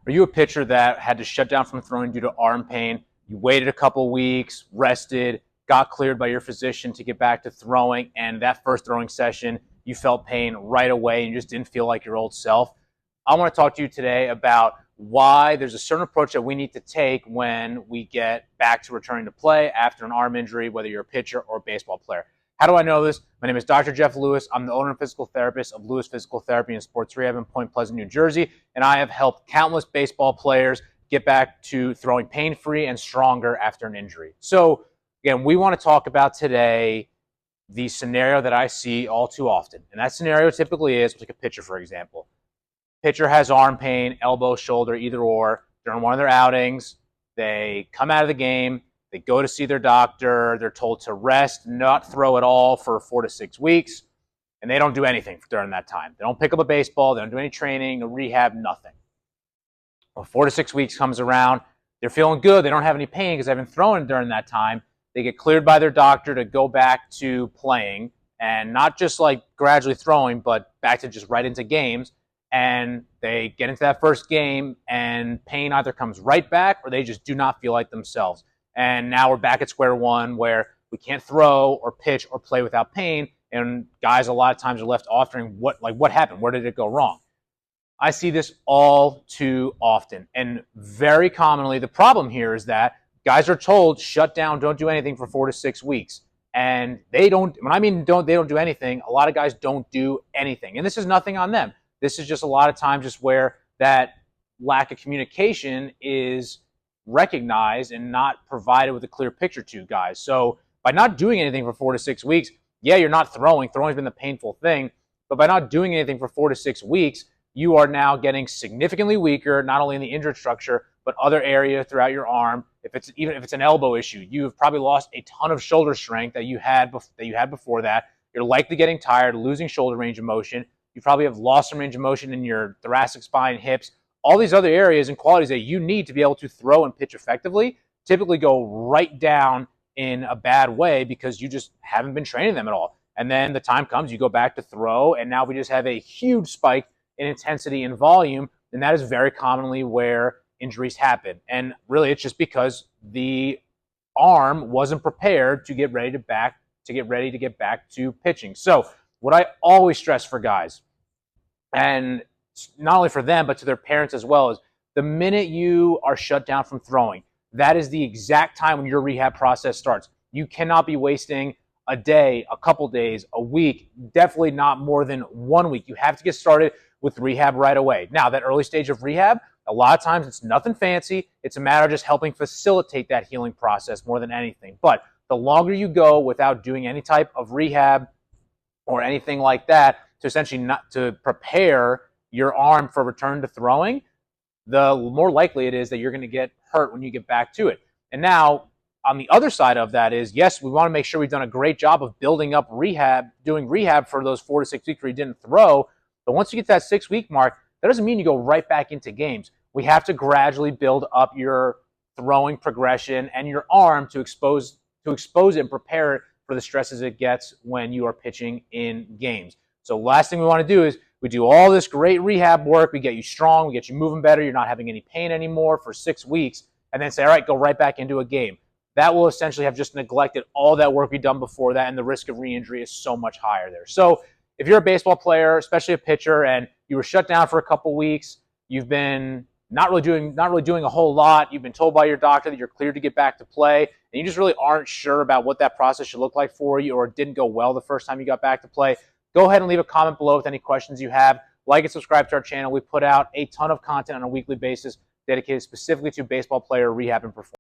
Are you a pitcher that had to shut down from throwing due to arm pain? You waited a couple weeks, rested, got cleared by your physician to get back to throwing, and that first throwing session, you felt pain right away and you just didn't feel like your old self? I want to talk to you today about why there's a certain approach that we need to take when we get back to returning to play after an arm injury, whether you're a pitcher or a baseball player. How do I know this? My name is Dr. Jeff Lewis. I'm the owner and physical therapist of Lewis Physical Therapy and Sports Rehab in Point Pleasant, New Jersey, and I have helped countless baseball players get back to throwing pain-free and stronger after an injury. So, again, we want to talk about today the scenario that I see all too often. And that scenario typically is, like a pitcher, for example. Pitcher has arm pain, elbow, shoulder, either or, during one of their outings. They come out of the game. They go to see their doctor. They're told to rest, not throw at all for 4 to 6 weeks, and they don't do anything during that time. They don't pick up a baseball. They don't do any training, no rehab, nothing. Well, 4 to 6 weeks comes around. They're feeling good. They don't have any pain because they've been throwing during that time. They get cleared by their doctor to go back to playing, and not just like gradually throwing, but back to just right into games. And they get into that first game, and pain either comes right back or they just do not feel like themselves. And now we're back at square one where we can't throw or pitch or play without pain. And guys a lot of times are left wondering what happened? Where did it go wrong? I see this all too often. And very commonly, the problem here is that guys are told, shut down, don't do anything for 4 to 6 weeks. And they don't, when I mean they don't do anything, a lot of guys don't do anything. And this is nothing on them. This is just a lot of times just where that lack of communication is recognized and not provided with a clear picture to guys. So by not doing anything for 4 to 6 weeks, yeah, you're not throwing. Throwing's been the painful thing. But by not doing anything for 4 to 6 weeks, you are now getting significantly weaker, not only in the injured structure, but other areas throughout your arm. Even if it's an elbow issue, you've probably lost a ton of shoulder strength that you had before that. You're likely getting tired, losing shoulder range of motion. You probably have lost some range of motion in your thoracic spine, hips. All these other areas and qualities that you need to be able to throw and pitch effectively typically go right down in a bad way because you just haven't been training them at all. And then the time comes, you go back to throw, and now we just have a huge spike in intensity and volume, and that is very commonly where injuries happen. And really, it's just because the arm wasn't prepared to get ready to get back to pitching. So what I always stress for guys, and not only for them, but to their parents as well, is the minute you are shut down from throwing, that is the exact time when your rehab process starts. You cannot be wasting a day, a couple days, a week, definitely not more than 1 week. You have to get started with rehab right away. Now, that early stage of rehab, a lot of times it's nothing fancy. It's a matter of just helping facilitate that healing process more than anything. But the longer you go without doing any type of rehab or anything like that to essentially not to prepare your arm for return to throwing, the more likely it is that you're going to get hurt when you get back to it. And now, on the other side of that is, yes, we want to make sure we've done a great job of building up rehab, doing rehab for those 4 to 6 weeks where you didn't throw. But once you get to that 6-week mark, that doesn't mean you go right back into games. We have to gradually build up your throwing progression and your arm to expose it and prepare it for the stresses it gets when you are pitching in games. So last thing we want to do is we do all this great rehab work. We get you strong. We get you moving better. You're not having any pain anymore for 6 weeks. And then say, all right, go right back into a game. That will essentially have just neglected all that work we've done before that, and the risk of re-injury is so much higher there. So if you're a baseball player, especially a pitcher, and you were shut down for a couple weeks, you've been not really doing a whole lot, you've been told by your doctor that you're cleared to get back to play, and you just really aren't sure about what that process should look like for you, or it didn't go well the first time you got back to play, go ahead and leave a comment below with any questions you have. Like and subscribe to our channel. We put out a ton of content on a weekly basis dedicated specifically to baseball player rehab and performance.